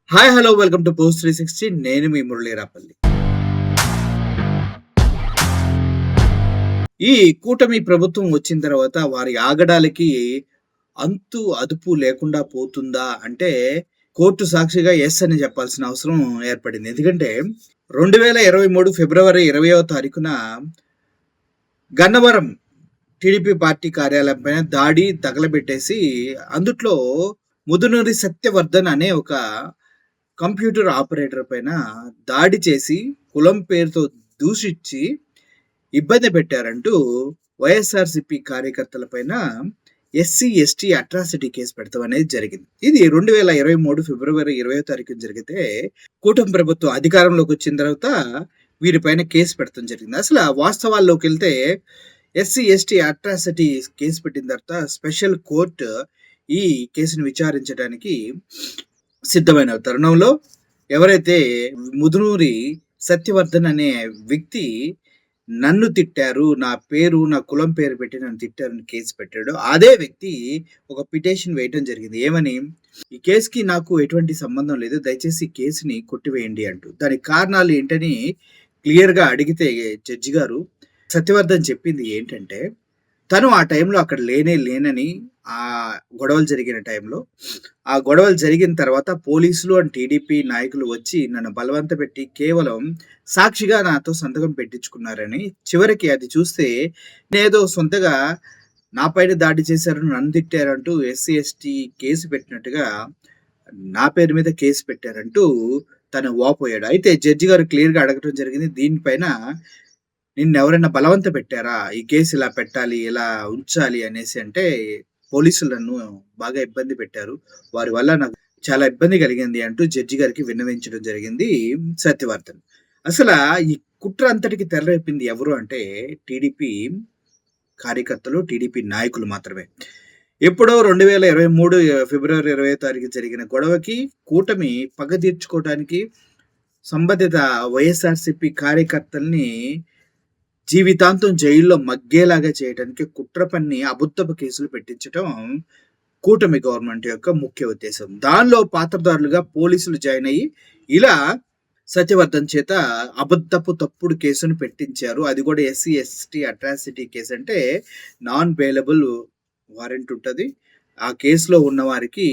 Hi! Hello! Welcome to post 360. నేను మీ మురళీరాపల్లి. ఈ కూటమి ప్రభుత్వం వచ్చిన తర్వాత వారి ఆగడాలకి అంతు అదుపు లేకుండా పోతుందా? అంటే కోర్టు సాక్షిగా యెస్ అని చెప్పాల్సిన అవసరం ఏర్పడింది. ఎందుకంటే 2023 ఫిబ్రవరి 20వ తారీఖున గన్నవరం టీడీపీ పార్టీ కార్యాలయం పైన దాడి తగలబెట్టేసి అందుట్లో ముదునూరి సత్యవర్ధన్ అనే ఒక కంప్యూటర్ ఆపరేటర్ పైన దాడి చేసి కులం పేరుతో దూషించి ఇబ్బంది పెట్టారంటూ వైఎస్ఆర్సీపీ కార్యకర్తల పైన ఎస్సీ ఎస్టీ అట్రాసిటీ కేసు పెడతాం అనేది జరిగింది. ఇది 2023 ఫిబ్రవరి 20వ తారీఖున జరిగితే కూటమి ప్రభుత్వం అధికారంలోకి వచ్చిన తర్వాత వీరిపైన కేసు పెడతాం జరిగింది. అసలు వాస్తవాల్లోకి వెళ్తే ఎస్సీ ఎస్టీ అట్రాసిటీ కేసు పెట్టిన తర్వాత స్పెషల్ కోర్టు ఈ కేసును విచారించడానికి సిద్ధమైన తరుణంలో ఎవరైతే ముదునూరి సత్యవర్ధన్ అనే వ్యక్తి నన్ను తిట్టారు, నా పేరు, నా కులం పేరు పెట్టి నన్ను తిట్టారని కేసు పెట్టాడు. అదే వ్యక్తి ఒక పిటిషన్ వేయటం జరిగింది. ఏమని? ఈ కేసుకి నాకు ఎటువంటి సంబంధం లేదు. దయచేసి ఈ కేసుని కొట్టివేయండి అంటూ. దానికి కారణాలు ఏంటని క్లియర్‌గా అడిగితే జడ్జి గారు సత్యవర్ధన్ చెప్పింది ఏంటంటే, తను ఆ టైంలో అక్కడ లేనని గొడవలు జరిగిన టైంలో, ఆ గొడవలు జరిగిన తర్వాత పోలీసులు అండ్ టీడీపీ నాయకులు వచ్చి నన్ను బలవంతపెట్టి కేవలం సాక్షిగా నాతో సంతకం పెట్టించుకున్నారని, చివరికి అది చూస్తే నేనేదో సొంతగా నా పైన దాడి చేశారు, నన్ను తిట్టారంటూ ఎస్సీ, ఎస్టీ కేసు పెట్టినట్టుగా నా పేరు మీద కేసు పెట్టారంటూ తను వాపోయాడు. అయితే జడ్జి గారు క్లియర్‌గా అడగటం జరిగింది. దీనిపైన నిన్నెవరైనా బలవంత పెట్టారా? ఈ కేసు ఇలా పెట్టాలి, ఇలా ఉంచాలి అనేసి అంటే, పోలీసులు నన్ను బాగా ఇబ్బంది పెట్టారు. వారి వల్ల నాకు చాలా ఇబ్బంది కలిగింది అంటూ జడ్జి గారికి విన్నవించడం జరిగింది సత్యవర్ధన్. అసలా ఈ కుట్ర అంతటికి తెరలేపింది ఎవరు అంటే టీడీపీ కార్యకర్తలు, టీడీపీ నాయకులు మాత్రమే. ఎప్పుడో 2023 ఫిబ్రవరి 20వ తారీఖు జరిగిన గొడవకి కూటమి పగ తీర్చుకోవడానికి సంబంధిత వైఎస్ఆర్‌సీపీ కార్యకర్తల్ని జీవితాంతం జైల్లో మగ్గేలాగా చేయడానికి కుట్ర పన్ని అబద్ధపు కేసులు పెట్టించటం కూటమి గవర్నమెంట్ యొక్క ముఖ్య ఉద్దేశం. దానిలో పాత్రధారులుగా పోలీసులు జాయిన్ అయ్యి ఇలా సత్యవర్ధన్ చేత అబద్ధపు తప్పుడు కేసును పెట్టించారు. అది కూడా ఎస్సీ ఎస్టీ అట్రాసిటీ కేసు అంటే నాన్ బెయిలబుల్ వారెంట్ ఉంటది. ఆ కేసులో ఉన్న వారికి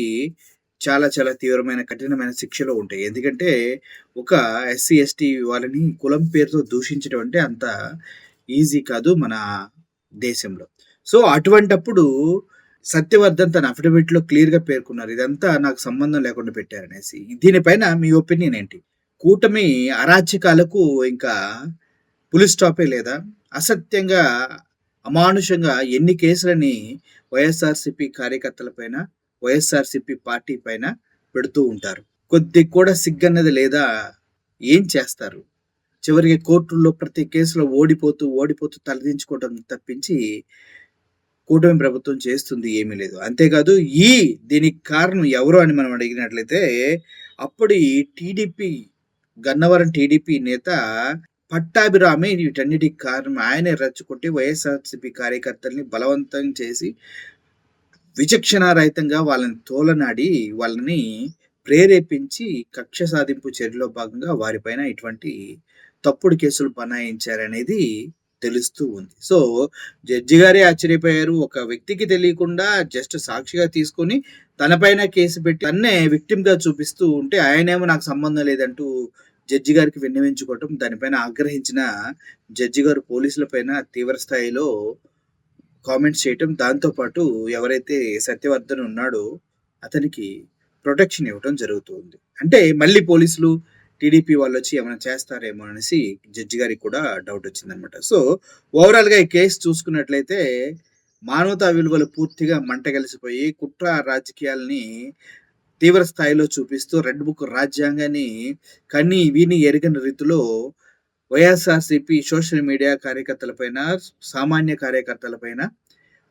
చాలా చాలా తీవ్రమైన కఠినమైన శిక్షలు ఉంటాయి. ఎందుకంటే ఒక ఎస్సీ ఎస్టీ వాళ్ళని కులం పేరుతో దూషించడం అంటే అంత ఈజీ కాదు మన దేశంలో. సో అటువంటప్పుడు సత్యవర్ధన్ తన అఫిడవిట్‌లో క్లియర్‌గా పేర్కొన్నారు. ఇదంతా నాకు సంబంధం లేకుండా పెట్టారనేసి. దీనిపైన మీ ఒపీనియన్ ఏంటి? కూటమి అరాచకాలకు ఇంకా ఫుల్ స్టాపే లేదా? అసత్యంగా, అమానుషంగా ఎన్ని కేసులని వైఎస్ఆర్‌సీపీ కార్యకర్తల పైన, వైఎస్ఆర్‌సీపీ పార్టీ పైన పెడుతూ ఉంటారు. కొద్దిగా కూడా సిగ్గన్నది లేదా? ఏం చేస్తారు? చివరికి కోర్టుల్లో ప్రతి కేసులో ఓడిపోతూ తలదించుకోవడం తప్పించి కూటమి ప్రభుత్వం చేస్తుంది ఏమీ లేదు. అంతేకాదు దీనికి కారణం ఎవరు అని మనం అడిగినట్లయితే అప్పటి గన్నవరం టీడీపీ నేత పట్టాభిరామే వీటన్నిటికి కారణం. ఆయనే రెచ్చగొట్టి వైఎస్ఆర్‌సీపీ కార్యకర్తల్ని బలవంతం చేసి విచక్షణారహితంగా వాళ్ళని తోలనాడి, వాళ్ళని ప్రేరేపించి కక్ష సాధింపు చర్యలో భాగంగా వారిపైన ఇటువంటి తప్పుడు కేసులు బనాయించారనేది తెలుస్తూ ఉంది. సో, జడ్జి గారే ఆశ్చర్యపోయారు. ఒక వ్యక్తికి తెలియకుండా జస్ట్ సాక్షిగా తీసుకొని తన పైన కేసు పెట్టి తన్నే విక్టిమ్‌గా చూపిస్తూ ఉంటే ఆయనేమో నాకు సంబంధం లేదంటూ జడ్జి గారికి విన్నవించుకోవటం, దానిపైన ఆగ్రహించిన జడ్జి గారు పోలీసుల పైన తీవ్ర స్థాయిలో కామెంట్స్ చేయటం, దాంతో పాటు ఎవరైతే సత్యవర్ధన్ ఉన్నాడో అతనికి ప్రొటెక్షన్ ఇవ్వటం జరుగుతుంది. అంటే మళ్ళీ పోలీసులు, టీడీపీ వాళ్ళొచ్చి ఏమైనా చేస్తారేమో అనేసి జడ్జి గారికి కూడా డౌట్ వచ్చిందనమాట. సో, ఓవరాల్‌గా ఈ కేసు చూసుకున్నట్లయితే మానవతా విలువలు పూర్తిగా మంటగలిసిపోయి కుట్ర రాజకీయాల్ని తీవ్ర స్థాయిలో చూపిస్తూ రెడ్ బుక్ రాజ్యాంగాన్ని కని విని ఎరుగని రీతిలో వైఎస్ఆర్‌సీపీ సోషల్ మీడియా కార్యకర్తలపైన, సామాన్య కార్యకర్తలపైన,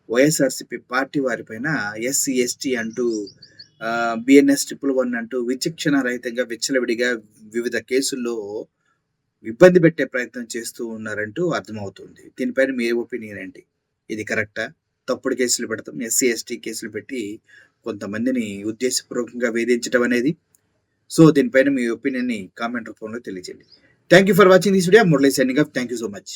వైఎస్ఆర్‌సీపీ పార్టీ వారిపైన ఎస్సీ, ఎస్టీ అంటూ బిఎన్ఎస్ 111 అంటూ విచక్షణ రహితంగా విచ్చలవిడిగా వివిధ కేసుల్లో ఇబ్బంది పెట్టే ప్రయత్నం చేస్తూ ఉన్నారంటూ అర్థమవుతుంది. దీనిపైన మీ ఒపీనియన్ ఏంటి? ఇది కరెక్టా? తప్పుడు కేసులు పెడతాం, ఎస్సీ, ఎస్టీ కేసులు పెట్టి కొంతమందిని ఉద్దేశపూర్వకంగా వేధించడం అనేది. సో, దీనిపైన మీ ఒపీనియన్‌ని కామెంట్ రూపంలో తెలియజేయండి. Thank you for watching this video. Murali signing off. Thank you so much.